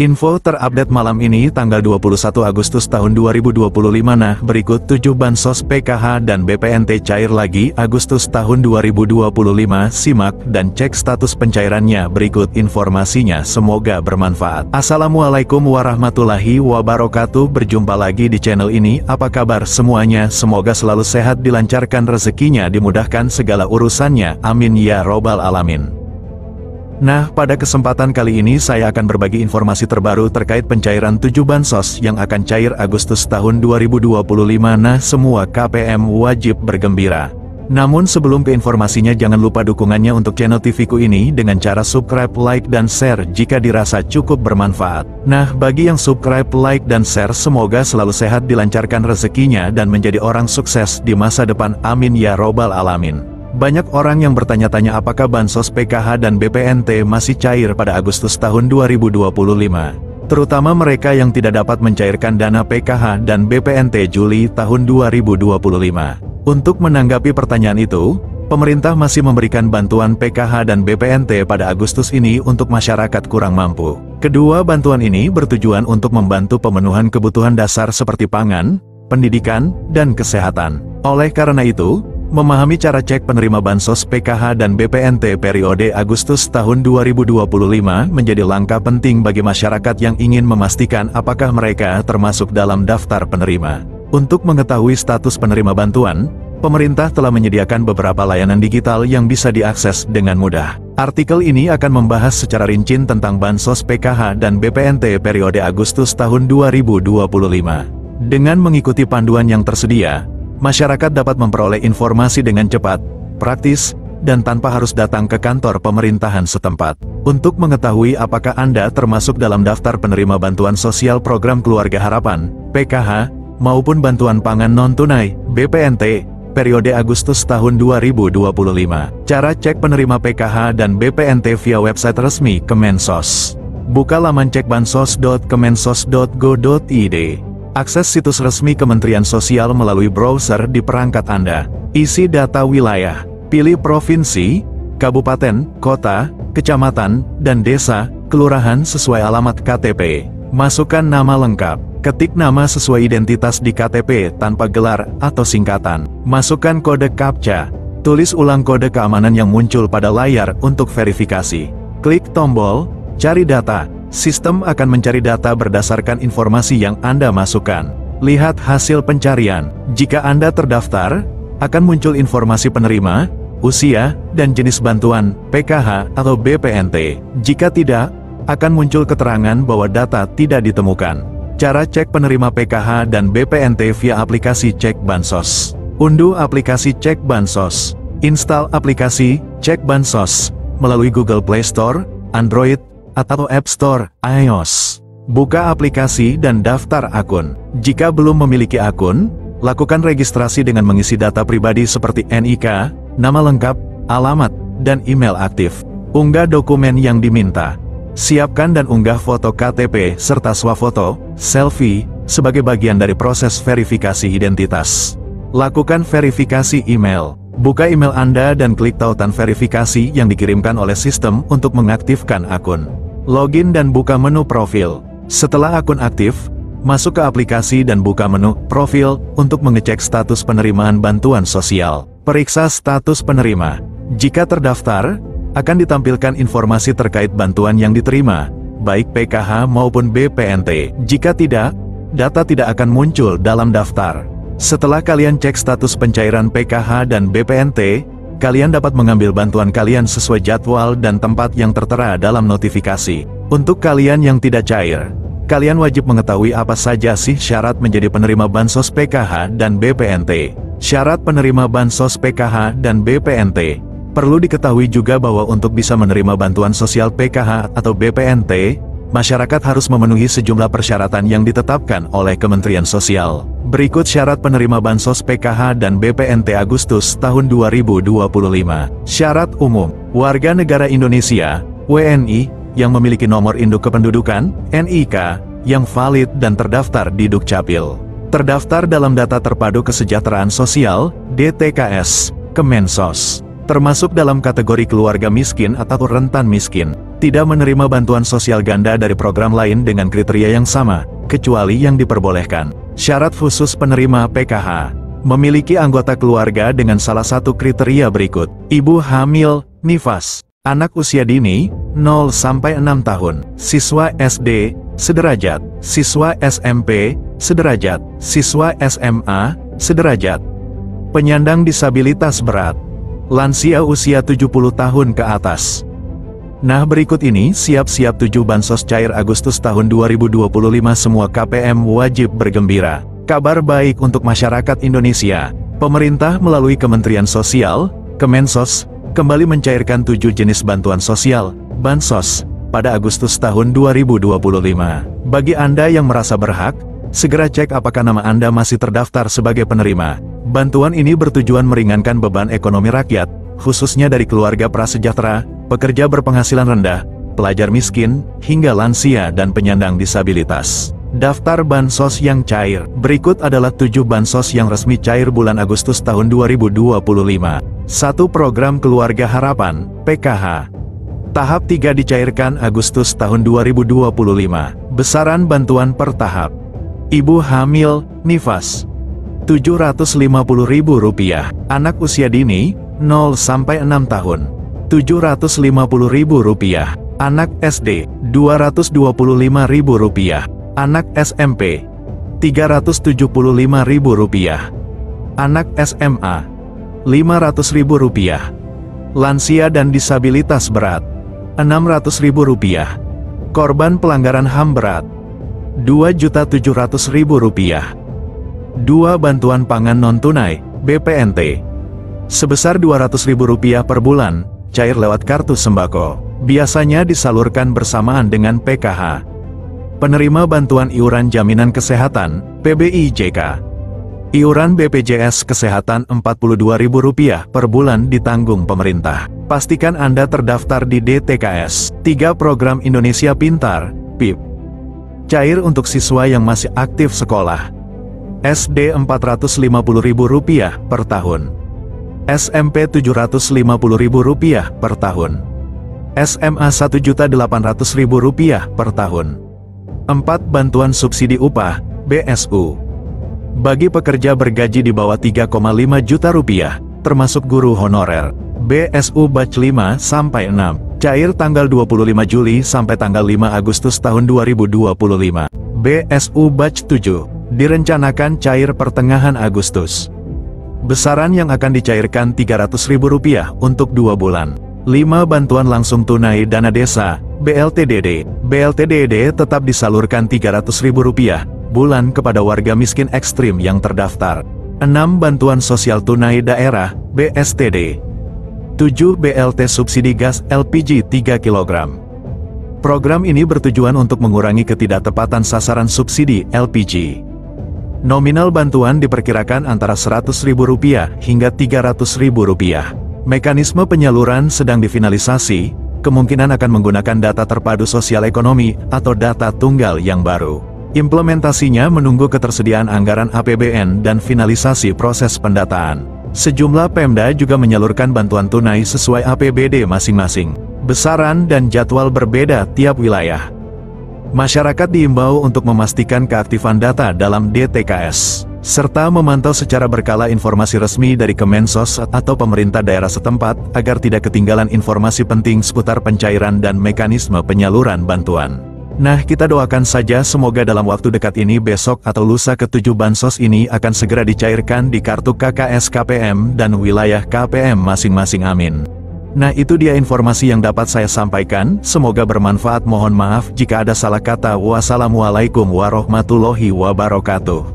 Info terupdate malam ini tanggal 21 Agustus tahun 2025. Nah, berikut 7 bansos PKH dan BPNT cair lagi Agustus tahun 2025. Simak dan cek status pencairannya, berikut informasinya, semoga bermanfaat. Assalamualaikum warahmatullahi wabarakatuh. Berjumpa lagi di channel ini. Apa kabar semuanya? Semoga selalu sehat, dilancarkan rezekinya, dimudahkan segala urusannya, amin ya robbal alamin. Nah, pada kesempatan kali ini saya akan berbagi informasi terbaru terkait pencairan 7 bansos yang akan cair Agustus tahun 2025. Nah, semua KPM wajib bergembira. Namun sebelum ke informasinya, jangan lupa dukungannya untuk channel TVku ini dengan cara subscribe, like, dan share jika dirasa cukup bermanfaat. Nah, bagi yang subscribe, like, dan share, semoga selalu sehat, dilancarkan rezekinya, dan menjadi orang sukses di masa depan, amin ya robbal alamin. Banyak orang yang bertanya-tanya apakah bansos PKH dan BPNT masih cair pada Agustus tahun 2025. Terutama mereka yang tidak dapat mencairkan dana PKH dan BPNT Juli tahun 2025. Untuk menanggapi pertanyaan itu, pemerintah masih memberikan bantuan PKH dan BPNT pada Agustus ini untuk masyarakat kurang mampu. Kedua bantuan ini bertujuan untuk membantu pemenuhan kebutuhan dasar seperti pangan, pendidikan, dan kesehatan. Oleh karena itu, memahami cara cek penerima bansos PKH dan BPNT periode Agustus tahun 2025 menjadi langkah penting bagi masyarakat yang ingin memastikan apakah mereka termasuk dalam daftar penerima. Untuk mengetahui status penerima bantuan, pemerintah telah menyediakan beberapa layanan digital yang bisa diakses dengan mudah. Artikel ini akan membahas secara rinci tentang bansos PKH dan BPNT periode Agustus tahun 2025. Dengan mengikuti panduan yang tersedia, masyarakat dapat memperoleh informasi dengan cepat, praktis, dan tanpa harus datang ke kantor pemerintahan setempat. Untuk mengetahui apakah Anda termasuk dalam daftar penerima bantuan sosial program Keluarga Harapan, PKH, maupun bantuan pangan non-tunai, BPNT, periode Agustus tahun 2025. Cara cek penerima PKH dan BPNT via website resmi Kemensos. Buka laman cekbansos.kemensos.go.id. Akses situs resmi Kementerian Sosial melalui browser di perangkat Anda. Isi data wilayah. Pilih provinsi, kabupaten, kota, kecamatan, dan desa, kelurahan sesuai alamat KTP. Masukkan nama lengkap. Ketik nama sesuai identitas di KTP tanpa gelar atau singkatan. Masukkan kode CAPTCHA. Tulis ulang kode keamanan yang muncul pada layar untuk verifikasi. Klik tombol cari data. Sistem akan mencari data berdasarkan informasi yang Anda masukkan. Lihat hasil pencarian. Jika Anda terdaftar, akan muncul informasi penerima, usia, dan jenis bantuan, PKH atau BPNT. Jika tidak, akan muncul keterangan bahwa data tidak ditemukan. Cara cek penerima PKH dan BPNT via aplikasi Cek Bansos. Unduh aplikasi Cek Bansos. Install aplikasi Cek Bansos melalui Google Play Store, Android, atau App Store, iOS. Buka aplikasi dan daftar akun. Jika belum memiliki akun, lakukan registrasi dengan mengisi data pribadi seperti NIK, nama lengkap, alamat, dan email aktif. Unggah dokumen yang diminta. Siapkan dan unggah foto KTP serta swafoto, selfie, sebagai bagian dari proses verifikasi identitas. Lakukan verifikasi email. Buka email Anda dan klik tautan verifikasi yang dikirimkan oleh sistem untuk mengaktifkan akun. Login dan buka menu profil. Setelah akun aktif, masuk ke aplikasi dan buka menu profil untuk mengecek status penerimaan bantuan sosial. Periksa status penerima. Jika terdaftar, akan ditampilkan informasi terkait bantuan yang diterima, baik PKH maupun BPNT. Jika tidak, data tidak akan muncul dalam daftar. Setelah kalian cek status pencairan PKH dan BPNT, kalian dapat mengambil bantuan kalian sesuai jadwal dan tempat yang tertera dalam notifikasi. Untuk kalian yang tidak cair, kalian wajib mengetahui apa saja sih syarat menjadi penerima bansos PKH dan BPNT. Syarat penerima bansos PKH dan BPNT. Perlu diketahui juga bahwa untuk bisa menerima bantuan sosial PKH atau BPNT, masyarakat harus memenuhi sejumlah persyaratan yang ditetapkan oleh Kementerian Sosial. Berikut syarat penerima bansos PKH dan BPNT Agustus tahun 2025. Syarat umum. Warga negara Indonesia, WNI, yang memiliki nomor induk kependudukan, NIK, yang valid dan terdaftar di Dukcapil. Terdaftar dalam Data Terpadu Kesejahteraan Sosial, DTKS, Kemensos. termasuk dalam kategori keluarga miskin atau rentan miskin, tidak menerima bantuan sosial ganda dari program lain dengan kriteria yang sama, kecuali yang diperbolehkan. Syarat khusus penerima PKH: memiliki anggota keluarga dengan salah satu kriteria berikut: ibu hamil, nifas, anak usia dini, 0-6 tahun, siswa SD, sederajat, siswa SMP, sederajat, siswa SMA, sederajat, penyandang disabilitas berat, lansia usia 70 tahun ke atas. Nah, berikut ini siap-siap 7 bansos cair Agustus tahun 2025. Semua KPM wajib bergembira. Kabar baik untuk masyarakat Indonesia. Pemerintah melalui Kementerian Sosial, Kemensos, kembali mencairkan 7 jenis bantuan sosial, bansos, pada Agustus tahun 2025. Bagi Anda yang merasa berhak, segera cek apakah nama Anda masih terdaftar sebagai penerima. Bantuan ini bertujuan meringankan beban ekonomi rakyat, khususnya dari keluarga prasejahtera, pekerja berpenghasilan rendah, pelajar miskin, hingga lansia dan penyandang disabilitas. Daftar bansos yang cair. Berikut adalah 7 bansos yang resmi cair bulan Agustus tahun 2025. 1. Program Keluarga Harapan, PKH. Tahap 3 dicairkan Agustus tahun 2025. Besaran bantuan per tahap: ibu hamil, nifas, Rp750.000, anak usia dini, 0-6 tahun, Rp750.000, anak SD, Rp225.000, anak SMP, Rp375.000, anak SMA, Rp500.000, lansia dan disabilitas berat, Rp600.000, korban pelanggaran HAM berat, Rp2.700.000. 2. Bantuan pangan non-tunai, BPNT, sebesar Rp200.000 per bulan, cair lewat kartu sembako, biasanya disalurkan bersamaan dengan PKH. Penerima bantuan iuran jaminan kesehatan, PBIJK. Iuran BPJS Kesehatan Rp42.000 per bulan ditanggung pemerintah. Pastikan Anda terdaftar di DTKS. 3. Program Indonesia Pintar, PIP, cair untuk siswa yang masih aktif sekolah. SD Rp450.000 per tahun, SMP Rp750.000 per tahun, SMA Rp1.800.000 per tahun. 4. Bantuan subsidi upah, BSU, bagi pekerja bergaji di bawah Rp3,5 juta, termasuk guru honorer. BSU Batch 5-6, cair tanggal 25 Juli sampai tanggal 5 Agustus tahun 2025. BSU Batch 7, direncanakan cair pertengahan Agustus. Besaran yang akan dicairkan Rp300.000 untuk 2 bulan. 5. Bantuan langsung tunai dana desa, BLTDD. BLTDD tetap disalurkan Rp300.000 bulan kepada warga miskin ekstrim yang terdaftar. 6. Bantuan sosial tunai daerah, BSTD. 7. BLT subsidi gas LPG 3 kg. Program ini bertujuan untuk mengurangi ketidaktepatan sasaran subsidi LPG. Nominal bantuan diperkirakan antara Rp100.000 hingga Rp300.000. Mekanisme penyaluran sedang difinalisasi, kemungkinan akan menggunakan data terpadu sosial ekonomi atau data tunggal yang baru. Implementasinya menunggu ketersediaan anggaran APBN dan finalisasi proses pendataan. Sejumlah Pemda juga menyalurkan bantuan tunai sesuai APBD masing-masing. Besaran dan jadwal berbeda tiap wilayah. Masyarakat diimbau untuk memastikan keaktifan data dalam DTKS, serta memantau secara berkala informasi resmi dari Kemensos atau pemerintah daerah setempat, agar tidak ketinggalan informasi penting seputar pencairan dan mekanisme penyaluran bantuan. Nah, kita doakan saja semoga dalam waktu dekat ini, besok atau lusa, ke-7 bansos ini akan segera dicairkan di kartu KKS KPM dan wilayah KPM masing-masing, amin. Nah, itu dia informasi yang dapat saya sampaikan, semoga bermanfaat. Mohon maaf jika ada salah kata. Wassalamualaikum warahmatullahi wabarakatuh.